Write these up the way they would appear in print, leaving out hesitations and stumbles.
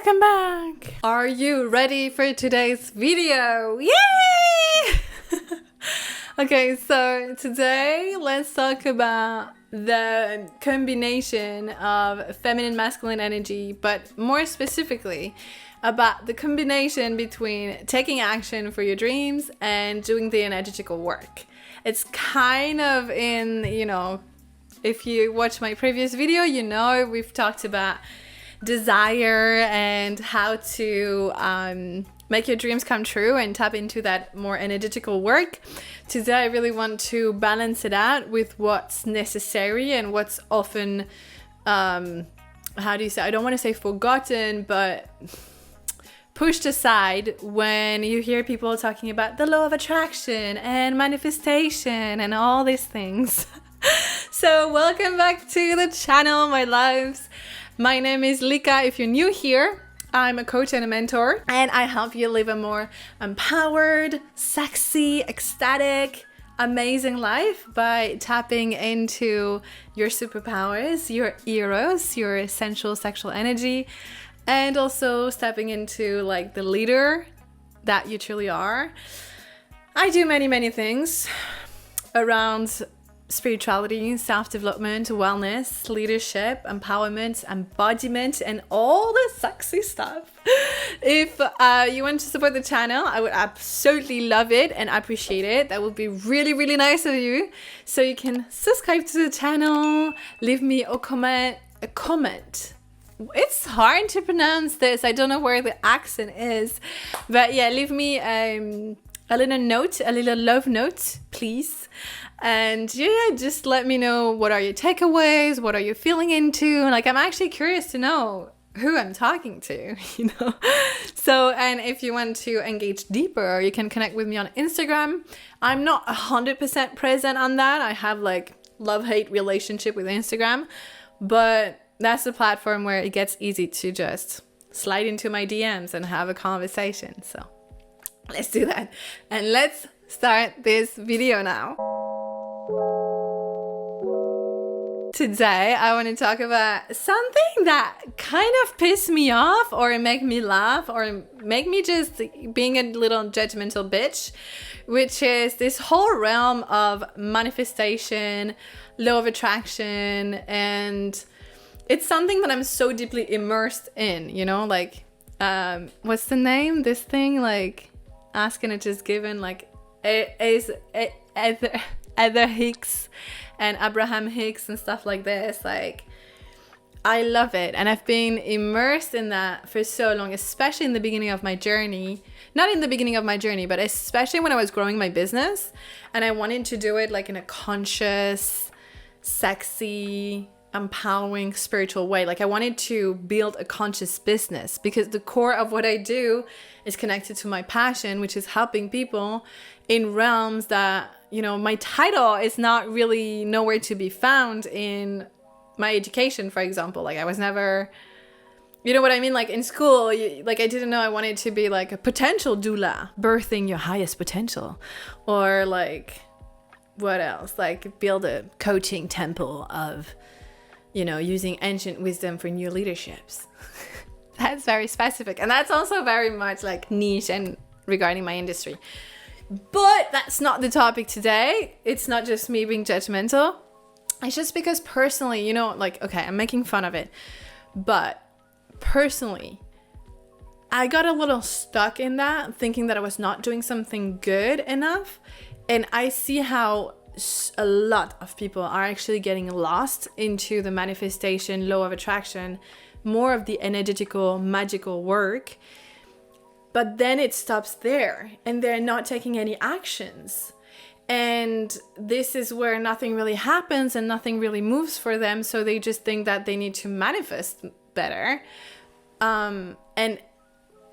welcome back! Are you ready for today's video? Yay! Okay, so today let's talk about the combination of feminine masculine energy, but more specifically about the combination between taking action for your dreams and doing the energetical work. It's kind of in, if you watch my previous video, we've talked about desire and how to make your dreams come true and tap into that more energetical work. Today I really want to balance it out with what's necessary and what's often I don't want to say forgotten, but pushed aside when you hear people talking about the law of attraction and manifestation and all these things. So welcome back to the channel, my loves. My name is Lika. If you're new here, I'm a coach and a mentor, and I help you live a more empowered, sexy, ecstatic, amazing life by tapping into your superpowers, your eros, your essential sexual energy, and also stepping into like the leader that you truly are. I do many things around spirituality, self-development, wellness, leadership, empowerment, embodiment, and all the sexy stuff. If you want to support the channel, I would absolutely love it and appreciate it. That would be really nice of you. So you can subscribe to the channel, leave me a comment. It's hard to pronounce this. I don't know where the accent is, but yeah, leave me a little note, a little love note, please. And yeah, just let me know what are your takeaways, what are you feeling into. Like, I'm actually curious to know who I'm talking to, So, and if you want to engage deeper, you can connect with me on Instagram. I'm not 100% present on that. I have like love-hate relationship with Instagram, but that's the platform where it gets easy to just slide into my DMs and have a conversation. So let's do that. And let's start this video now. Today, I want to talk about something that kind of pissed me off or make me laugh or make me just being a little judgmental bitch, which is this whole realm of manifestation, law of attraction, and it's something that I'm so deeply immersed in, what's the name? This thing, like, asking it just given, like, Heather Hicks and Abraham Hicks and stuff like this. Like, I love it, and I've been immersed in that for so long, especially in the beginning of my journey. Not in the beginning of my journey, but especially when I was growing my business and I wanted to do it like in a conscious, sexy, empowering, spiritual way. Like, I wanted to build a conscious business because the core of what I do is connected to my passion, which is helping people in realms that, my title is not really nowhere to be found in my education, for example. Like, I was never, what I mean? Like, in school, I didn't know I wanted to be like a potential doula, birthing your highest potential, or like, what else? Like, build a coaching temple of, using ancient wisdom for new leaderships. That's very specific. And that's also very much like niche and regarding my industry. But that's not the topic today. It's not just me being judgmental. It's just because personally, okay, I'm making fun of it. But personally, I got a little stuck in that, thinking that I was not doing something good enough. And I see how a lot of people are actually getting lost into the manifestation, law of attraction, more of the energetical, magical work. But then it stops there and they're not taking any actions. And this is where nothing really happens and nothing really moves for them. So they just think that they need to manifest better. And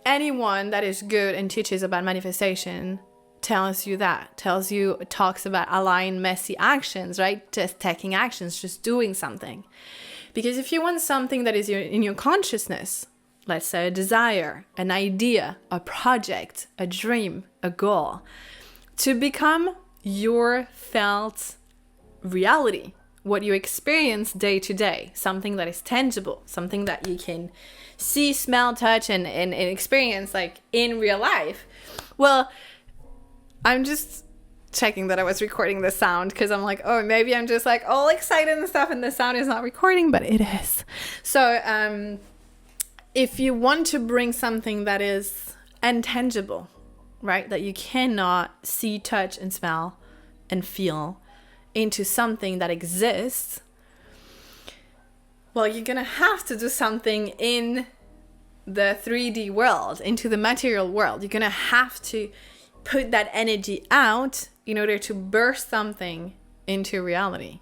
anyone that is good and teaches about manifestation talks about align messy actions, right? Just taking actions, just doing something. Because if you want something that is in your consciousness, let's say a desire, an idea, a project, a dream, a goal, to become your felt reality what you experience day to day, something that is tangible, something that you can see, smell, touch, and experience like in real life. Well, I'm just checking that I was recording the sound, because I'm like, oh, maybe I'm just like all excited and stuff and the sound is not recording, but it is. So if you want to bring something that is intangible, right, that you cannot see, touch, and smell and feel, into something that exists, well, you're gonna have to do something in the 3D world, into the material world. You're gonna have to put that energy out in order to burst something into reality.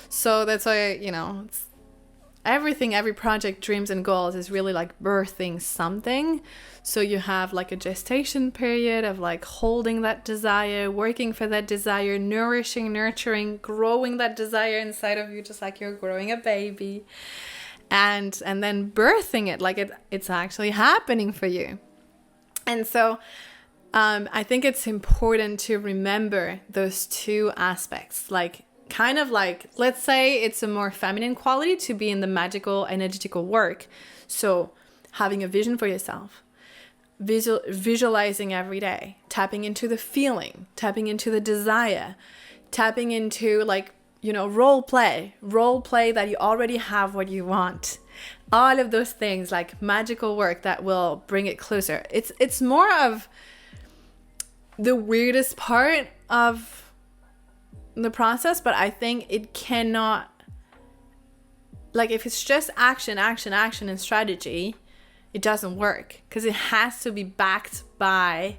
So that's why, it's everything, every project, dreams and goals is really like birthing something. So you have like a gestation period of like holding that desire, working for that desire, nourishing, nurturing, growing that desire inside of you, just like you're growing a baby, and then birthing it, like it's actually happening for you. And so I think it's important to remember those two aspects, like kind of like, let's say it's a more feminine quality to be in the magical, energetical work. So having a vision for yourself, visualizing every day, tapping into the feeling, tapping into the desire, tapping into like, role play that you already have what you want. All of those things, like magical work that will bring it closer. It's more of the weirdest part of the process, but I think it cannot, like, if it's just action and strategy, it doesn't work, because it has to be backed by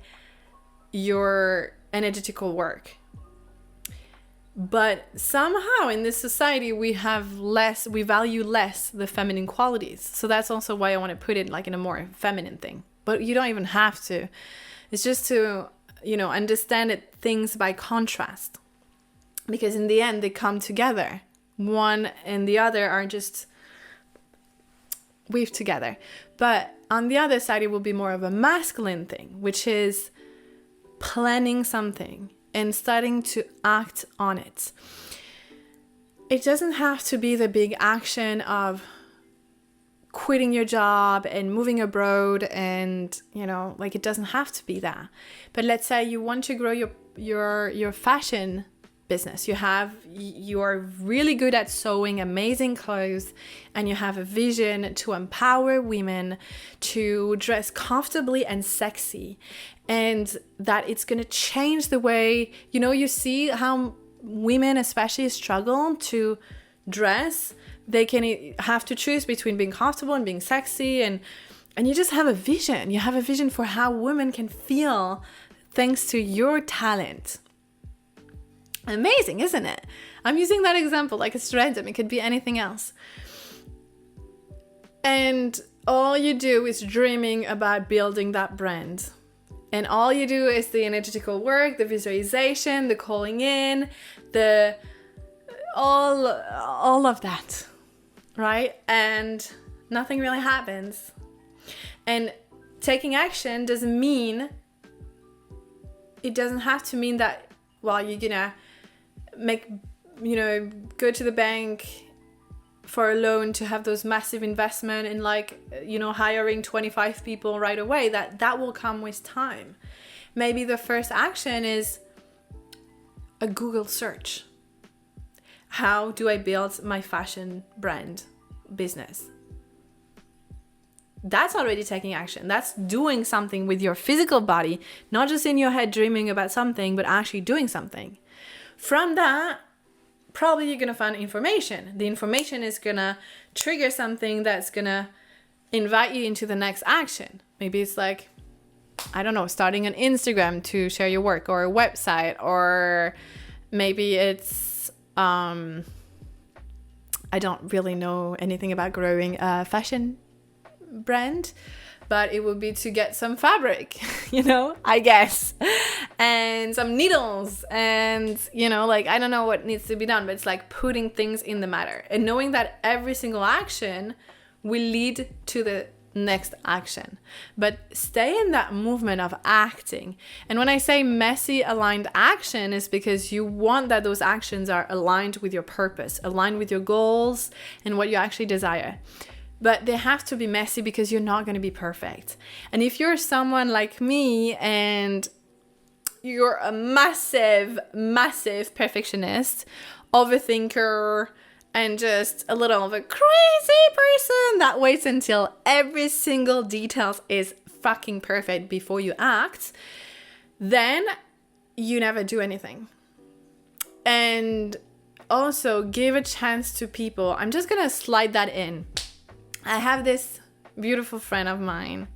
your energetical work. But somehow in this society we value less the feminine qualities. So that's also why I want to put it like in a more feminine thing. But you don't even have to. It's just to, understand it, things by contrast. Because in the end, they come together. One and the other are just weaved together. But on the other side, it will be more of a masculine thing, which is planning something and starting to act on it. It doesn't have to be the big action of quitting your job and moving abroad, and like, it doesn't have to be that. But let's say you want to grow your fashion business. You are really good at sewing amazing clothes, and you have a vision to empower women to dress comfortably and sexy, and that it's going to change the way, you see how women especially struggle to dress. They can have to choose between being comfortable and being sexy, and you just have a vision. You have a vision for how women can feel thanks to your talent. Amazing, isn't it? I'm using that example like it's random. It could be anything else. And all you do is dreaming about building that brand. And all you do is the energetical work, the visualization, the calling in, all of that, right? And nothing really happens. And taking action doesn't mean, it doesn't have to mean that, well, you're gonna go to the bank for a loan to have those massive investment in hiring 25 people right away. That will come with time. Maybe the first action is a Google search. How do I build my fashion brand business? That's already taking action. That's doing something with your physical body, not just in your head dreaming about something, but actually doing something. From that, probably you're going to find information. The information is going to trigger something that's going to invite you into the next action. Maybe it's like, I don't know, starting an Instagram to share your work, or a website, or maybe it's, I don't really know anything about growing a fashion brand, but it would be to get some fabric, I guess, and some needles, and I don't know what needs to be done, but it's like putting things in the matter and knowing that every single action will lead to the next action. But stay in that movement of acting. And when I say messy aligned action, is because you want that those actions are aligned with your purpose, aligned with your goals and what you actually desire. But they have to be messy because you're not going to be perfect. And if you're someone like me and you're a massive perfectionist, overthinker, and just a little of a crazy person that waits until every single detail is fucking perfect before you act, then you never do anything. And also give a chance to people. I'm just going to slide that in. I have this beautiful friend of mine.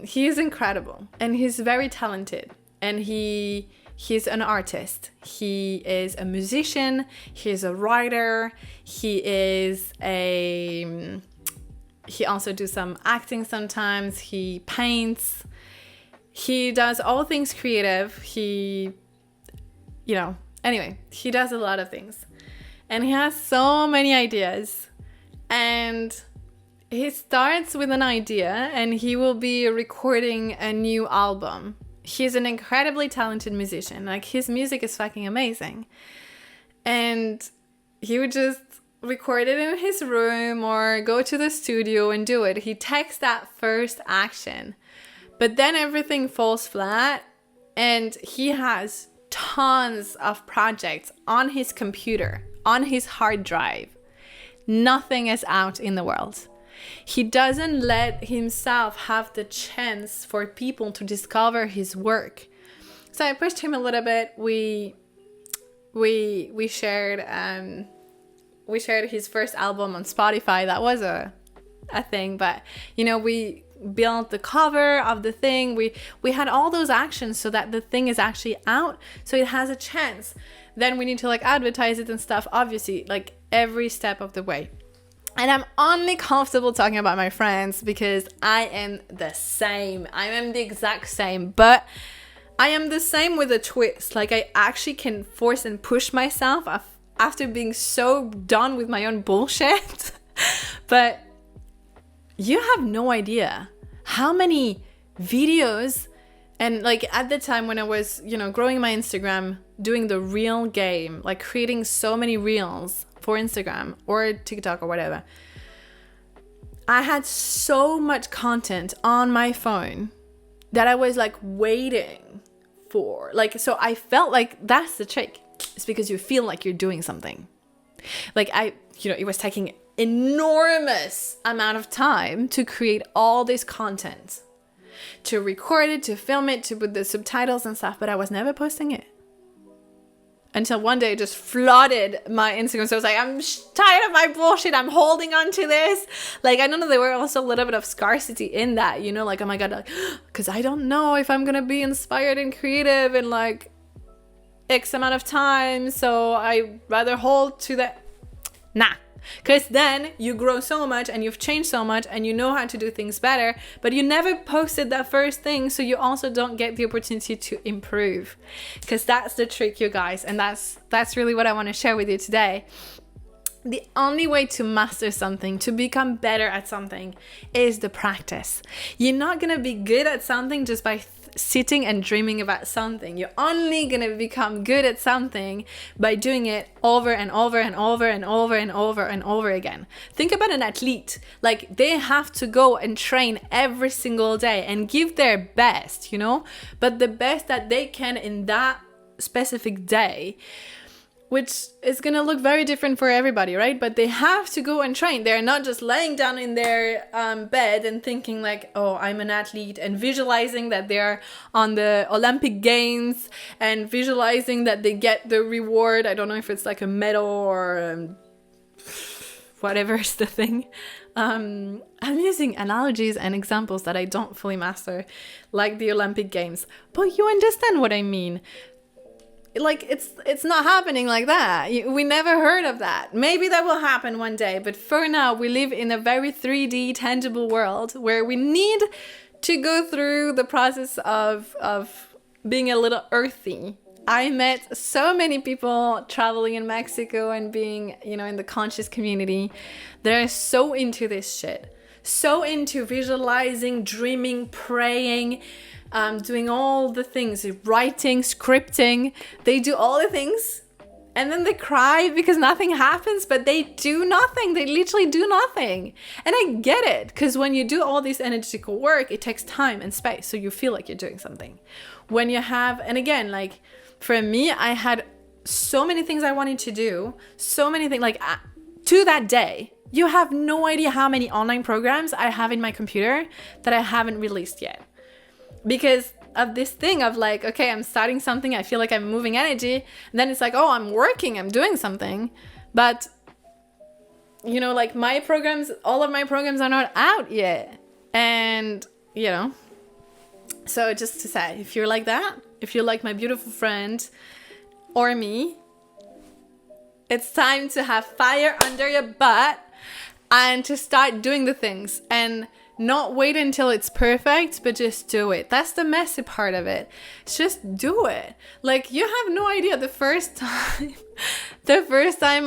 He is incredible and he's very talented, and he's an artist. He is a musician. He's a writer. He also does some acting sometimes. He paints. He does all things creative. Anyway, he does a lot of things. And he has so many ideas. And he starts with an idea and he will be recording a new album. He's an incredibly talented musician. Like, his music is fucking amazing. And he would just record it in his room or go to the studio and do it. He takes that first action. But then everything falls flat and he has tons of projects on his computer, on his hard drive. Nothing is out in the world. He doesn't let himself have the chance for people to discover his work. So I pushed him a little bit. We shared his first album on Spotify. That was a thing, but we built the cover of the thing. We had all those actions so that the thing is actually out, so it has a chance. Then we need to advertise it and stuff, obviously, every step of the way. And I'm only comfortable talking about my friends because I am the same. I am the exact same, but I am the same with a twist. I actually can force and push myself after being so done with my own bullshit. But you have no idea how many videos, and at the time when I was, growing my Instagram, doing the reel game, creating so many reels for Instagram or TikTok or whatever, I had so much content on my phone that I was waiting for. So I felt that's the trick. It's because you feel like you're doing something. It was taking enormous amount of time to create all this content, to record it, to film it, to put the subtitles and stuff, but I was never posting it. Until one day it just flooded my Instagram. So I was I'm tired of my bullshit. I'm holding on to this. I don't know, there were also a little bit of scarcity in that, oh my God, because I don't know if I'm going to be inspired and creative in X amount of time. So I rather hold to that. Nah. Because then you grow so much and you've changed so much and you know how to do things better, but you never posted that first thing, so you also don't get the opportunity to improve. Because that's the trick, you guys, and that's really what I want to share with you today. The only way to master something, to become better at something, is the practice. You're not going to be good at something just by sitting and dreaming about something. You're only going to become good at something by doing it over and over and over and over and over and over again. Think about an athlete. They have to go and train every single day and give their best, but the best that they can in that specific day, which is going to look very different for everybody, right? But they have to go and train. They're not just laying down in their bed and thinking oh, I'm an athlete, and visualizing that they're on the Olympic Games and visualizing that they get the reward. I don't know if it's a medal or whatever is the thing. I'm using analogies and examples that I don't fully master, like the Olympic Games. But you understand what I mean. It's not happening like that. We never heard of that. Maybe that will happen one day, but for now we live in a very 3D tangible world where we need to go through the process of being a little earthy. I met so many people traveling in Mexico and being, in the conscious community. They're so into this shit. so into visualizing, dreaming, praying, doing all the things, writing, scripting. They do all the things and then they cry because nothing happens, but they do nothing. They literally do nothing. And I get it, because when you do all this energetical work, it takes time and space. So you feel like you're doing something. When you have, and again, like for me, I had so many things I wanted to do, so many things, like to that day, you have no idea how many online programs I have in my computer that I haven't released yet. Because of this thing of like, okay, I'm starting something, I feel like I'm moving energy, and then it's like, oh, I'm working, I'm doing something. But, you know, like my programs, all of my programs are not out yet. And, you know, so just to say, if you're like that, if you're like my beautiful friend or me, it's time to have fire under your butt and to start doing the things and not wait until it's perfect, but just do it. That's the messy part of it. Just do it. Like, you have no idea the first time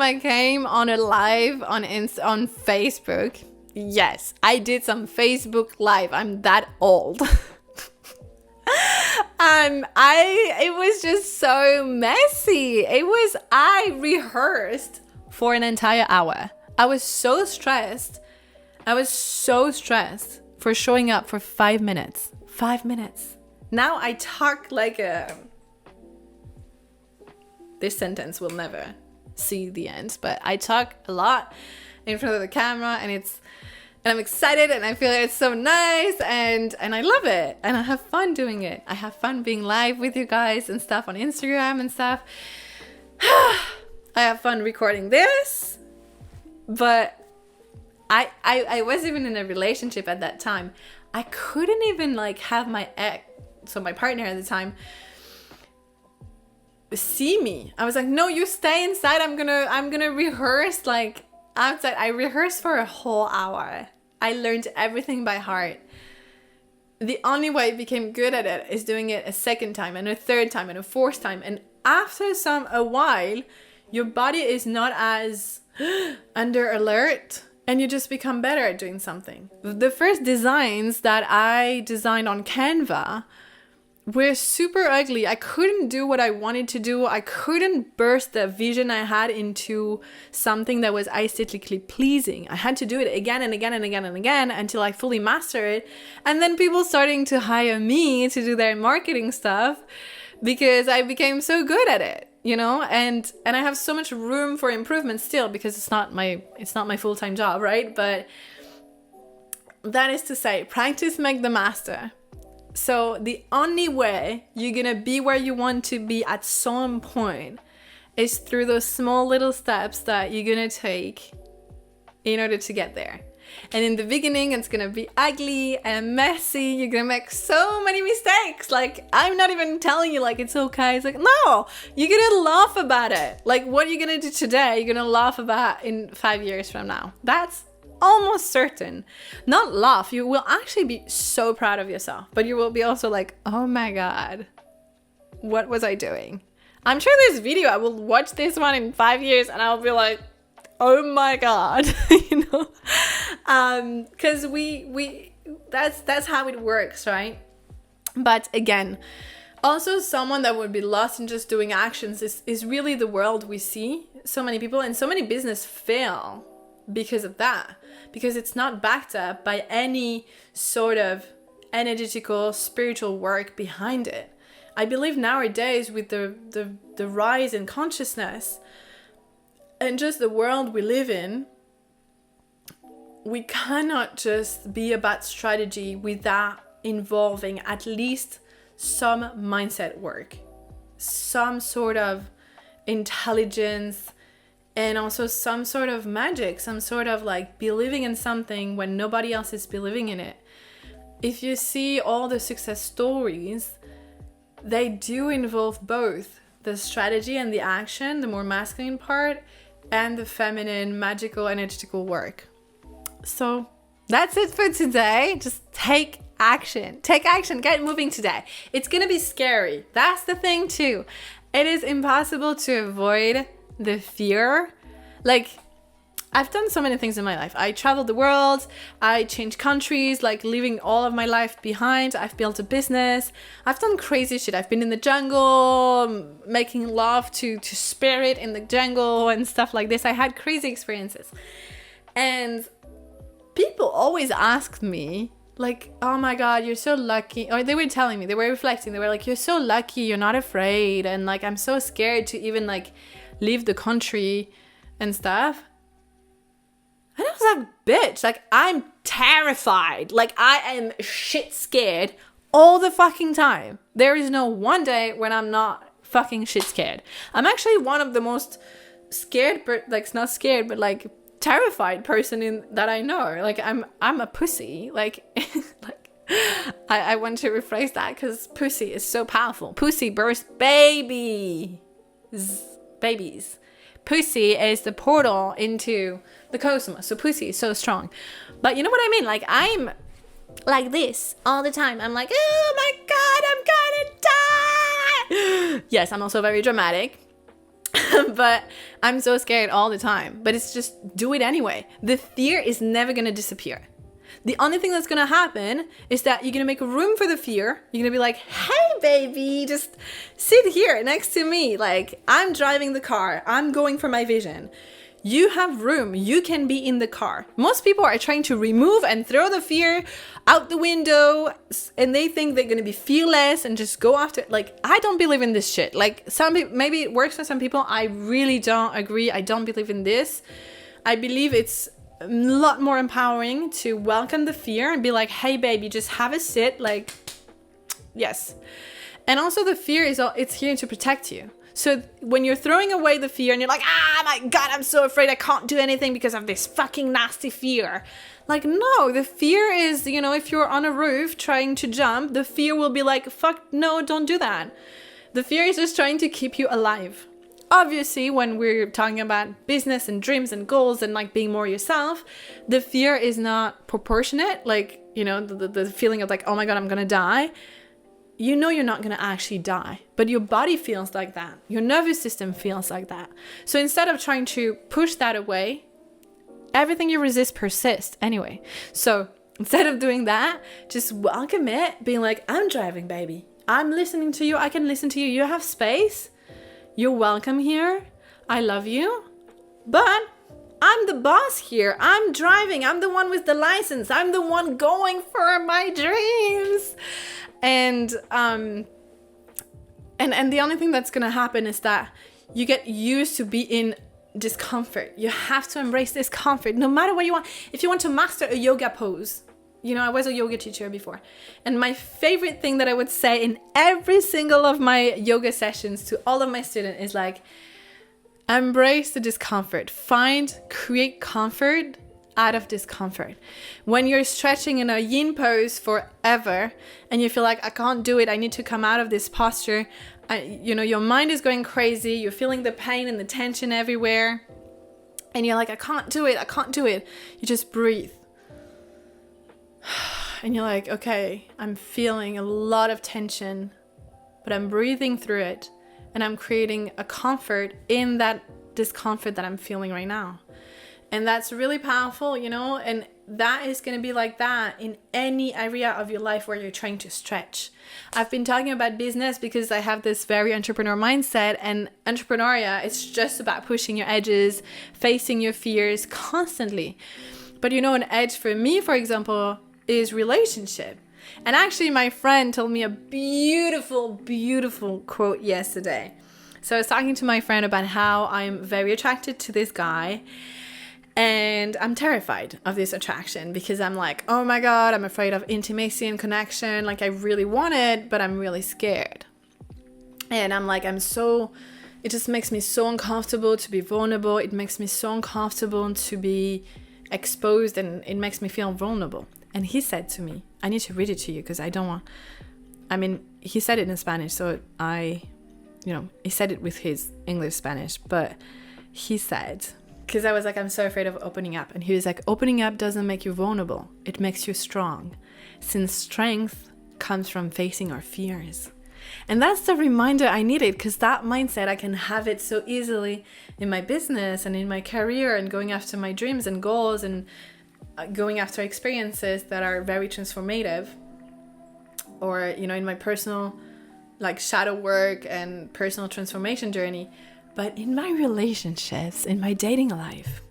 I came on a live on Facebook. Yes, I did some Facebook live. I'm that old. It was just so messy. I rehearsed for an entire hour. I was so stressed for showing up for 5 minutes. 5 minutes. Now I talk like this sentence will never see the end, but I talk a lot in front of the camera, and I'm excited, and I feel it's so nice, and I love it, and I have fun doing it. I have fun being live with you guys and stuff on Instagram and stuff. I have fun recording this, but I was even in a relationship at that time. I couldn't even like have my partner at the time, see me. I was like, no, you stay inside. I'm gonna rehearse like outside. I rehearsed for a whole hour. I learned everything by heart. The only way I became good at it is doing it a second time and a third time and a fourth time. And after a while, your body is not as under alert, and you just become better at doing something. The first designs that I designed on Canva were super ugly. I couldn't do what I wanted to do. I couldn't burst the vision I had into something that was aesthetically pleasing. I had to do it again and again and again and again until I fully mastered it. And then people starting to hire me to do their marketing stuff because I became so good at it, you know? And I have so much room for improvement still, because it's not my full-time job, right? But that is to say, practice make the master. So the only way you're gonna be where you want to be at some point is through those small little steps that you're gonna take in order to get there. And in the beginning, it's gonna be ugly and messy. You're gonna make so many mistakes. Like, I'm not even telling you like it's okay. It's like, no, you're gonna laugh about it. Like, what you're gonna do today, you're gonna laugh about in 5 years from now. That's almost certain. Not laugh, you will actually be so proud of yourself, but you will be also like, oh my god, what was I doing? I'm sure this video, I will watch this one in 5 years and I'll be like, oh my god. You know, because that's how it works, right? But again, also someone that would be lost in just doing actions is really the world we see. So many people and so many business fail because of that, because it's not backed up by any sort of energetical spiritual work behind it. I believe nowadays with the rise in consciousness and just the world we live in, we cannot just be about strategy without involving at least some mindset work, some sort of intelligence, and also some sort of magic, some sort of like believing in something when nobody else is believing in it. If you see all the success stories, they do involve both the strategy and the action, the more masculine part, and the feminine, magical, energetical work. So that's it for today. Just take action. Take action. Get moving today. It's going to be scary. That's the thing too. It is impossible to avoid the fear. Like, I've done so many things in my life. I traveled the world. I changed countries, like leaving all of my life behind. I've built a business. I've done crazy shit. I've been in the jungle, making love to spirit in the jungle and stuff like this. I had crazy experiences. And people always asked me, like, oh my God, you're so lucky. Or they were telling me, they were reflecting. They were like, you're so lucky. You're not afraid. And like, I'm so scared to even like leave the country and stuff. And I was like, bitch, like, I'm terrified. Like, I am shit scared all the fucking time. There is no one day when I'm not fucking shit scared. I'm actually one of the most scared, like, not scared, but like terrified person that I know. Like, I'm a pussy. Like, I want to rephrase that because pussy is so powerful. Pussy births babies. Pussy is the portal into the cosmos. So pussy is so strong. But you know what I mean? Like, I'm like this all the time. I'm like, oh my God, I'm gonna die. Yes, I'm also very dramatic. But I'm so scared all the time. But it's just do it anyway. The fear is never gonna disappear. The only thing that's gonna happen is that you're gonna make room for the fear. You're gonna be like, hey baby, just sit here next to me. Like, I'm driving the car. I'm going for my vision. You have room. You can be in the car. Most people are trying to remove and throw the fear out the window, and they think they're gonna be fearless and just go after it. Like, I don't believe in this shit. Like, some people, maybe it works for some people. I really don't agree. I don't believe in this. I believe it's a lot more empowering to welcome the fear and be like, hey baby, just have a sit. Like, yes. And also the fear it's here to protect you. So when you're throwing away the fear and you're like, ah, my God, I'm so afraid I can't do anything because of this fucking nasty fear. Like, no, the fear is, you know, if you're on a roof trying to jump, the fear will be like, fuck, no, don't do that. The fear is just trying to keep you alive. Obviously, when we're talking about business and dreams and goals and like being more yourself, the fear is not proportionate. Like, you know, the feeling of like, oh my God, I'm going to die. You know you're not going to actually die, but your body feels like that. Your nervous system feels like that. So instead of trying to push that away, everything you resist persists anyway. So instead of doing that, just welcome it, being like, I'm driving, baby. I'm listening to you. I can listen to you. You have space. You're welcome here. I love you. But I'm the boss here. I'm driving. I'm the one with the license. I'm the one going for my dreams. And the only thing that's going to happen is that you get used to be in discomfort. You have to embrace discomfort no matter what you want. If you want to master a yoga pose, you know, I was a yoga teacher before. And my favorite thing that I would say in every single of my yoga sessions to all of my students is like, embrace the discomfort. Create comfort out of discomfort. When you're stretching in a yin pose forever and you feel like, I can't do it, I need to come out of this posture, you know, your mind is going crazy, you're feeling the pain and the tension everywhere, and you're like, I can't do it. You just breathe. And you're like, okay, I'm feeling a lot of tension, but I'm breathing through it, and I'm creating a comfort in that discomfort that I'm feeling right now. And that's really powerful, you know, and that is going to be like that in any area of your life where you're trying to stretch. I've been talking about business because I have this very entrepreneur mindset, and entrepreneuria, it's just about pushing your edges, facing your fears constantly. But you know, an edge for me, for example, is relationship. And actually my friend told me a beautiful, beautiful quote yesterday. So I was talking to my friend about how I'm very attracted to this guy. And I'm terrified of this attraction because I'm like, oh my God, I'm afraid of intimacy and connection. Like, I really want it, but I'm really scared. And I'm like, it just makes me so uncomfortable to be vulnerable. It makes me so uncomfortable to be exposed, and it makes me feel vulnerable. And he said to me, I need to read it to you because he said it in Spanish. So he said it with his English Spanish, but he said, because I was like, I'm so afraid of opening up. And he was like, opening up doesn't make you vulnerable. It makes you strong. Since strength comes from facing our fears. And that's the reminder I needed, because that mindset, I can have it so easily in my business and in my career and going after my dreams and goals and going after experiences that are very transformative, or, you know, in my personal like shadow work and personal transformation journey. But in my relationships, in my dating life,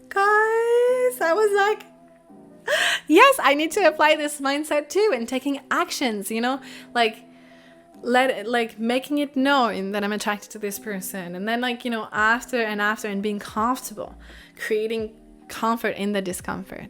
guys, I was like, yes, I need to apply this mindset too, and taking actions, you know, like making it known that I'm attracted to this person, and then like, you know, after and being comfortable, creating comfort in the discomfort.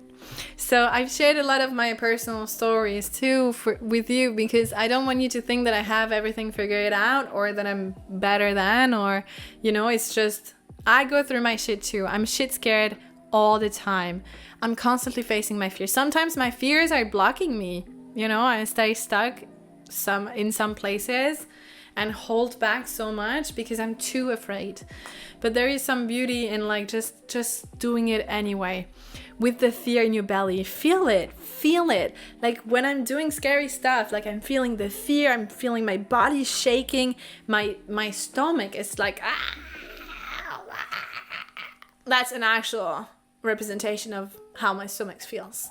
So I've shared a lot of my personal stories too with you, because I don't want you to think that I have everything figured out, or that I'm better than, or, you know, it's just, I go through my shit too. I'm shit scared all the time. I'm constantly facing my fears. Sometimes my fears are blocking me, you know, I stay stuck in some places and hold back so much because I'm too afraid. But there is some beauty in like just doing it anyway, with the fear in your belly. Feel it. Like when I'm doing scary stuff, like I'm feeling the fear, I'm feeling my body shaking, my stomach is like, that's an actual representation of how my stomach feels.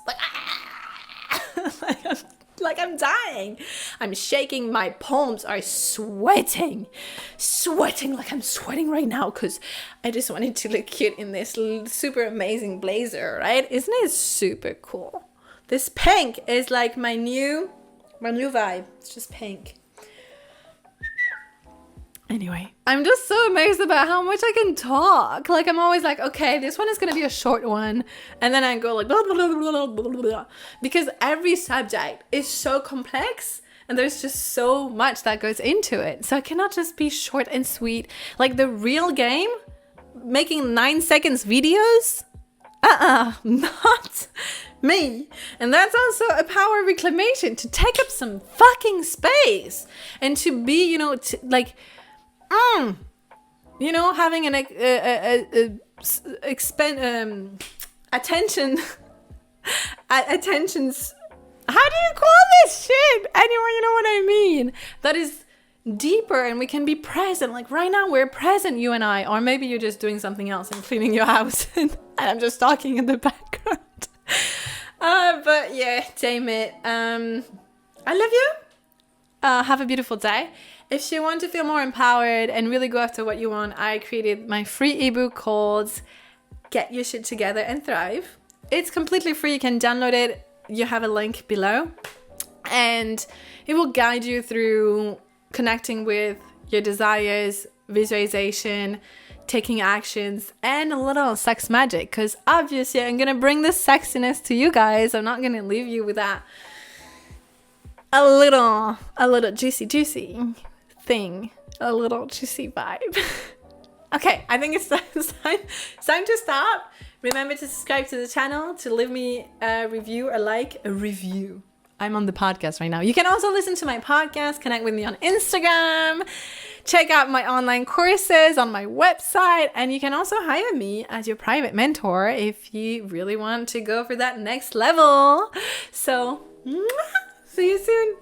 Like I'm dying. I'm shaking. My palms are sweating like I'm sweating right now, because I just wanted to look cute in this super amazing blazer, right? Isn't it super cool? This pink is like my new vibe. It's just pink. Anyway, I'm just so amazed about how much I can talk. Like I'm always like, okay, this one is going to be a short one. And then I go like, blah, blah, blah, blah, blah, blah, blah. Because every subject is so complex and there's just so much that goes into it. So I cannot just be short and sweet. Like the real game, making 9 seconds videos. Not me. And that's also a power reclamation, to take up some fucking space and to be, you know, you know, having an attentions. How do you call this shit? Anyway, you know what I mean. That is deeper, and we can be present. Like right now, we're present, you and I, or maybe you're just doing something else and cleaning your house, and I'm just talking in the background. But yeah, damn it. I love you. Have a beautiful day. If you want to feel more empowered and really go after what you want, I created my free ebook called Get Your Shit Together and Thrive. It's completely free. You can download it. You have a link below. And it will guide you through connecting with your desires, visualization, taking actions, and a little sex magic. Because obviously I'm going to bring the sexiness to you guys. I'm not going to leave you with that a little juicy thing, a little juicy vibe. Okay, I think it's time to stop. Remember to subscribe to the channel, to leave me a review, a review. I'm on the podcast right now. You can also listen to my podcast, connect with me on Instagram, check out my online courses on my website, and you can also hire me as your private mentor if you really want to go for that next level. So, see you soon.